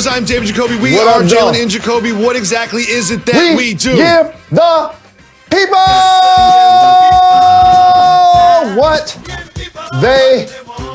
I'm David Jacoby. We What are up, Jalen dog? and Jacoby. What exactly is it that we do? Give the people what they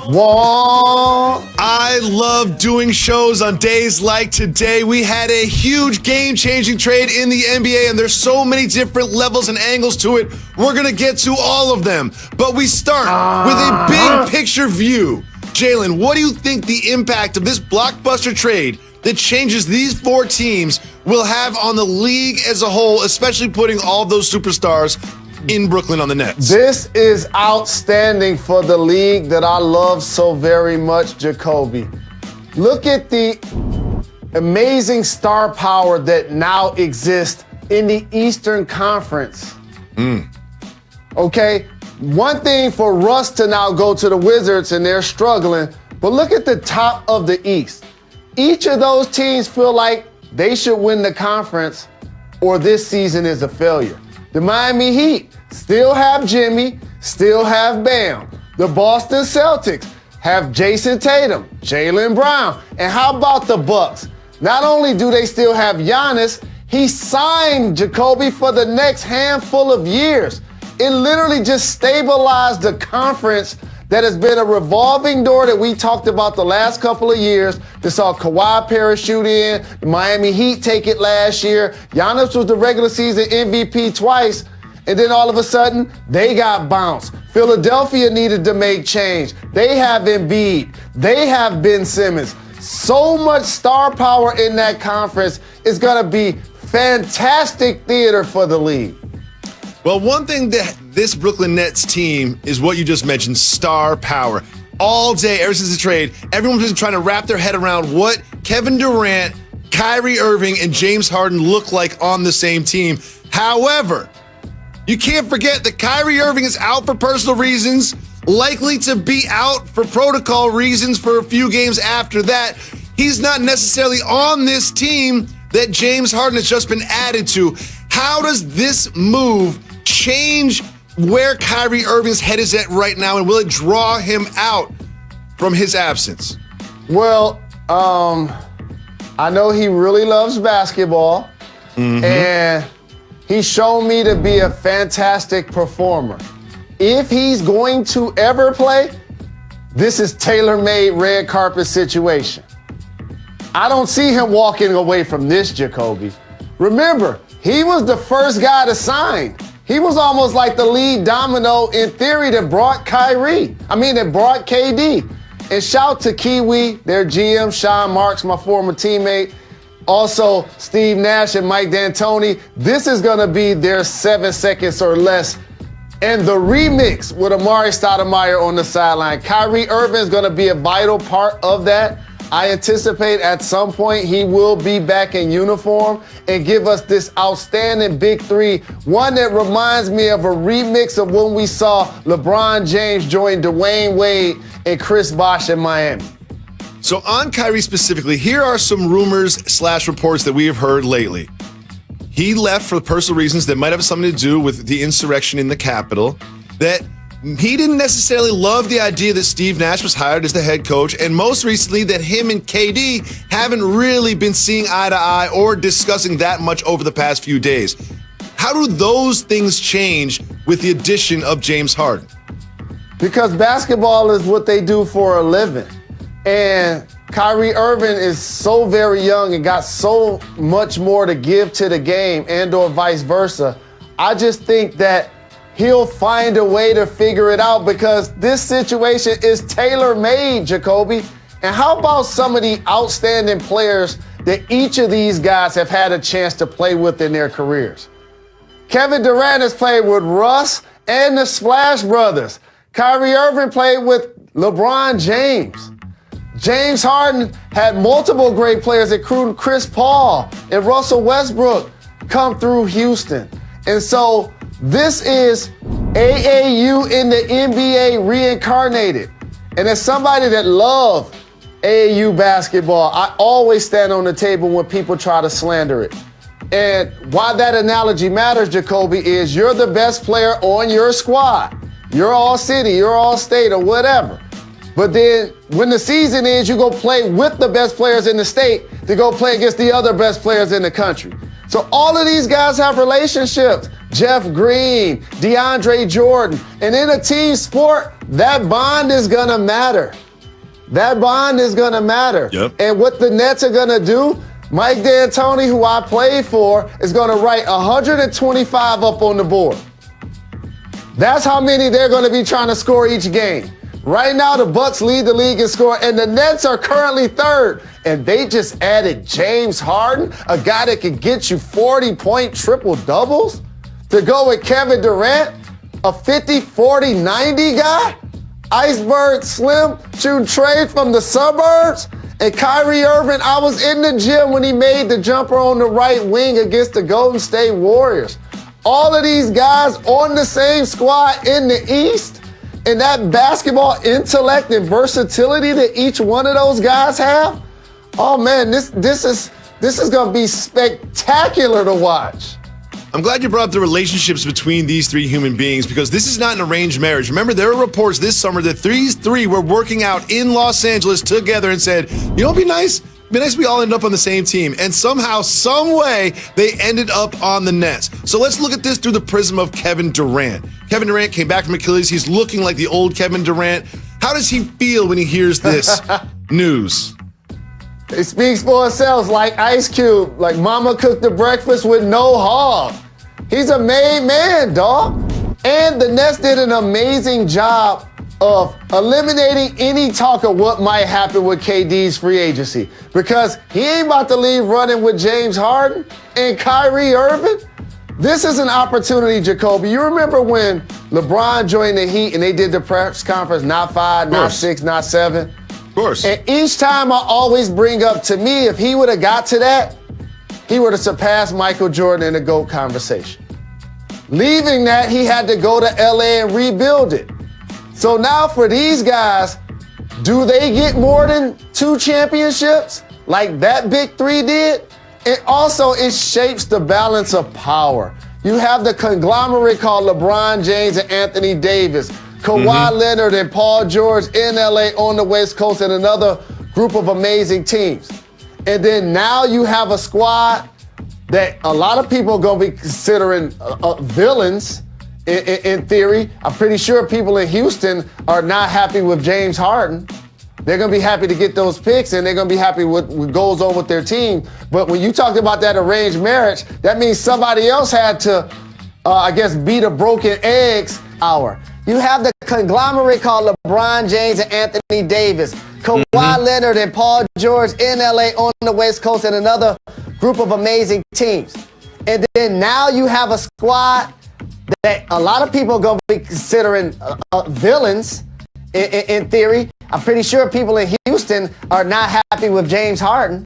want. I love doing shows on days like today. We had a huge game-changing trade in the NBA, and there's so many different levels and angles to it. We're going to get to all of them. But we start with a big picture view. Jalen, what do you think the impact of this blockbuster trade that changes these four teams will have on the league as a whole, especially putting all those superstars in Brooklyn on the Nets? This is outstanding for the league that I love so very much, Jacoby. Look at the amazing star power that now exists in the Eastern Conference. Okay? One thing for Russ to now go to the Wizards and they're struggling, but look at the top of the East. Each of those teams feel like they should win the conference or this season is a failure. The Miami Heat still have Jimmy, still have Bam. The Boston Celtics have Jason Tatum, Jaylen Brown. And how about the Bucks? Not only do they still have Giannis, he signed Jacoby for the next handful of years. It literally just stabilized the conference that has been a revolving door that we talked about the last couple of years. That saw Kawhi parachute in, the Miami Heat take it last year. Giannis was the regular season MVP twice, and then all of a sudden, they got bounced. Philadelphia needed to make change. They have Embiid. They have Ben Simmons. So much star power in that conference is going to be fantastic theater for the league. Well, one thing that this Brooklyn Nets team is what you just mentioned, star power. All day, ever since the trade, everyone's been trying to wrap their head around what Kevin Durant, Kyrie Irving, and James Harden look like on the same team. However, you can't forget that Kyrie Irving is out for personal reasons, likely to be out for protocol reasons for a few games after that. He's not necessarily on this team that James Harden has just been added to. How does this move change where Kyrie Irving's head is at right now, and will it draw him out from his absence? Well, I know he really loves basketball, and he's shown me to be a fantastic performer. If he's going to ever play, this is tailor-made red carpet situation. I don't see him walking away from this, Jacoby. Remember, he was the first guy to sign. He was almost like the lead domino in theory that brought that brought KD. And shout to Kiwi, their GM, Sean Marks, my former teammate. Also, Steve Nash and Mike D'Antoni. This is going to be their 7 seconds or less. And the remix with Amari Stoudemire on the sideline. Kyrie Irving is going to be a vital part of that. I anticipate at some point he will be back in uniform and give us this outstanding big three, one that reminds me of a remix of when we saw LeBron James join Dwayne Wade and Chris Bosh in Miami. So on Kyrie specifically, here are some rumors / reports that we have heard lately. He left for personal reasons that might have something to do with the insurrection in the Capitol, that he didn't necessarily love the idea that Steve Nash was hired as the head coach, and most recently that him and KD haven't really been seeing eye to eye or discussing that much over the past few days. How do those things change with the addition of James Harden? Because basketball is what they do for a living. And Kyrie Irving is so very young and got so much more to give to the game and or vice versa. I just think that he'll find a way to figure it out because this situation is tailor-made, Jacoby. And how about some of the outstanding players that each of these guys have had a chance to play with in their careers? Kevin Durant has played with Russ and the Splash Brothers. Kyrie Irving played with LeBron James. James Harden had multiple great players, including Chris Paul and Russell Westbrook, come through Houston. And so this is AAU in the NBA reincarnated. And as somebody that loves AAU basketball, I always stand on the table when people try to slander it. And why that analogy matters, Jacoby, is you're the best player on your squad. You're all city, you're all state, or whatever. But then when the season ends, you go play with the best players in the state to go play against the other best players in the country. So all of these guys have relationships. Jeff Green, DeAndre Jordan. And in a team sport, that bond is going to matter. That bond is going to matter. Yep. And what the Nets are going to do, Mike D'Antoni, who I played for, is going to write 125 up on the board. That's how many they're going to be trying to score each game. Right now, the Bucks lead the league in scoring, and the Nets are currently third. And they just added James Harden, a guy that can get you 40-point triple-doubles, to go with Kevin Durant, a 50, 40, 90 guy, Iceberg Slim shooting trade from the suburbs, and Kyrie Irving. I was in the gym when he made the jumper on the right wing against the Golden State Warriors. All of these guys on the same squad in the East, and that basketball intellect and versatility that each one of those guys have. Oh man, this is gonna be spectacular to watch. I'm glad you brought up the relationships between these three human beings, because this is not an arranged marriage. Remember, there were reports this summer that these three were working out in Los Angeles together and said, you know what'd be nice? It'd be nice if we all end up on the same team. And somehow, some way, they ended up on the Nets. So let's look at this through the prism of Kevin Durant. Kevin Durant came back from Achilles. He's looking like the old Kevin Durant. How does he feel when he hears this news? It speaks for itself, like Ice Cube, like mama cooked the breakfast with no hog. He's a made man, dog. And the Nets did an amazing job of eliminating any talk of what might happen with KD's free agency, because he ain't about to leave running with James Harden and Kyrie Irving. This is an opportunity, Jacoby. You remember when LeBron joined the Heat and they did the press conference, not 5, not 6, not 7? Of course. And each time I always bring up, to me, if he would have got to that, he would have surpassed Michael Jordan in the GOAT conversation. Leaving that, he had to go to LA and rebuild it. So now for these guys, do they get more than 2 championships like that big three did? And also, it shapes the balance of power. You have the conglomerate called LeBron James and Anthony Davis, Kawhi Leonard and Paul George in LA on the West Coast, and another group of amazing teams. And then now you have a squad that a lot of people are going to be considering villains in theory. I'm pretty sure people in Houston are not happy with James Harden. They're going to be happy to get those picks, and they're going to be happy with what goes on with their team. But when you talked about that arranged marriage, that means somebody else had to, beat a broken eggs hour. You have the conglomerate called LeBron James and Anthony Davis, Kawhi Leonard and Paul George in LA on the West Coast, and another group of amazing teams. And then now you have a squad that a lot of people are going to be considering villains in theory. I'm pretty sure people in Houston are not happy with James Harden.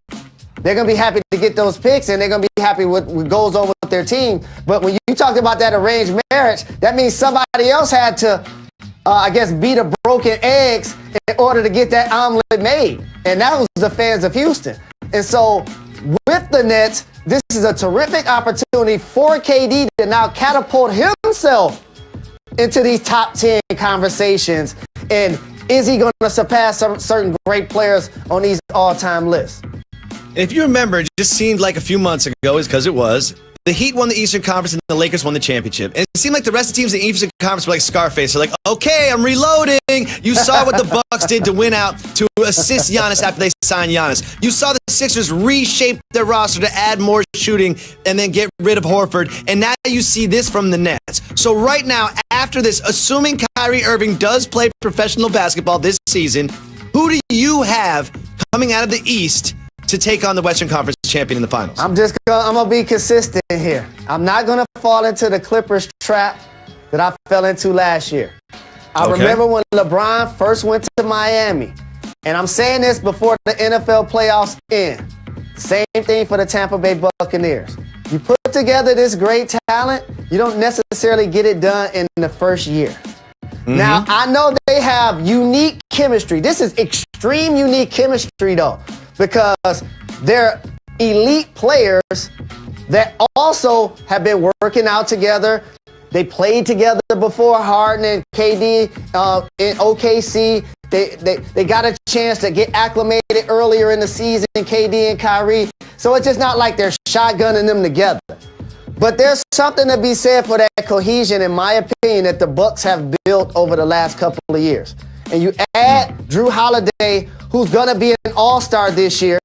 They're going to be happy to get those picks, and they're going to be happy with what goes on with their team. But when you talked about that arranged marriage, that means somebody else had to, beat a broken eggs in order to get that omelet made. And that was the fans of Houston. And so with the Nets, this is a terrific opportunity for KD to now catapult himself into these top 10 conversations. And is he going to surpass some certain great players on these all-time lists? If you remember, it just seemed like a few months ago, is because it was, the Heat won the Eastern Conference and the Lakers won the championship. And it seemed like the rest of the teams in the Eastern Conference were like Scarface. They're like, okay, I'm reloading. You saw what the Bucks did to win out to assist Giannis after they signed Giannis. You saw the Sixers reshape their roster to add more shooting and then get rid of Horford. And now you see this from the Nets. So right now, after this, assuming Kyrie Irving does play professional basketball this season, who do you have coming out of the East to take on the Western Conference champion in the finals? I'm gonna be consistent here. I'm not gonna fall into the Clippers trap that I fell into last year. I remember when LeBron first went to Miami, and I'm saying this before the NFL playoffs end. Same thing for the Tampa Bay Buccaneers. You put together this great talent, you don't necessarily get it done in the first year. Now, I know they have unique chemistry. This is extreme unique chemistry, though, because they're elite players that also have been working out together. They played together before, Harden and KD in OKC. They got a chance to get acclimated earlier in the season, KD and Kyrie. So it's just not like they're shotgunning them together. But there's something to be said for that cohesion, in my opinion, that the Bucks have built over the last couple of years. And you add Drew Holiday, who's gonna be an all-star this year.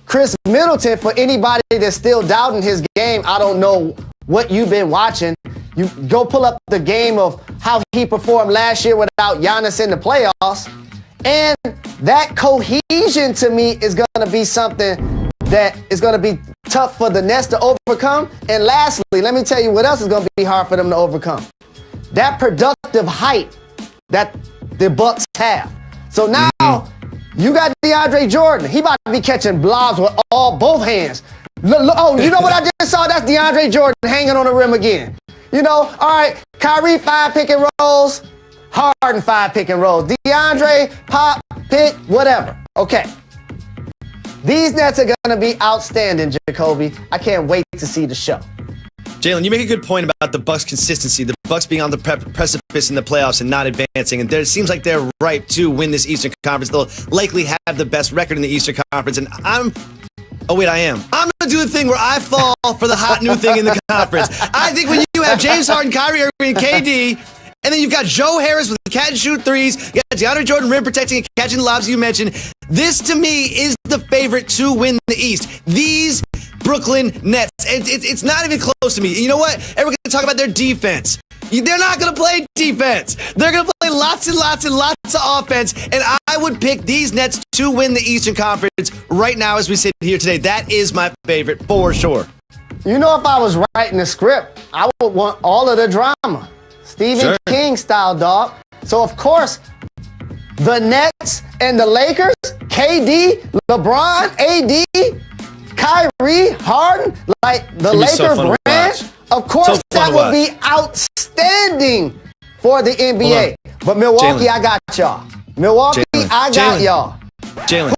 Chris Middleton, for anybody that's still doubting his game, I don't know what you've been watching. You go pull up the game of how he performed last year without Giannis in the playoffs. And that cohesion to me is going to be something that is going to be tough for the Nets to overcome. And lastly, let me tell you what else is going to be hard for them to overcome. That productive height that the Bucks have. So now you got DeAndre Jordan. He about to be catching blobs with both hands. Oh, you know what I just saw? That's DeAndre Jordan hanging on the rim again. You know, all right, Kyrie 5 pick and rolls, Harden 5 pick and rolls, DeAndre pop, pick, whatever. Okay. These Nets are going to be outstanding, Jacoby. I can't wait to see the show. Jalen, you make a good point about the Bucks' consistency, the Bucks being on the precipice in the playoffs and not advancing. And it seems like they're ripe to win this Eastern Conference. They'll likely have the best record in the Eastern Conference. And I'm going to do the thing where I fall for the hot new thing in the conference. I think when you have James Harden, Kyrie Irving, and KD, and then you've got Joe Harris with catch and shoot threes, you got DeAndre Jordan rim protecting and catching the lobs you mentioned. This, to me, is the favorite to win the East. These Brooklyn Nets. It's not even close to me. You know what? Everyone's going to talk about their defense. They're not going to play defense. They're going to play lots and lots and lots of offense. And I would pick these Nets to win the Eastern Conference right now as we sit here today. That is my favorite for sure. You know, if I was writing the script, I would want all of the drama. Stephen King style, dog. So, of course, the Nets and the Lakers, KD, LeBron, AD, Kyrie, Harden, like the Laker brand, of course that would be outstanding for the NBA. But Milwaukee, I got y'all. Milwaukee, I got y'all. Jalen.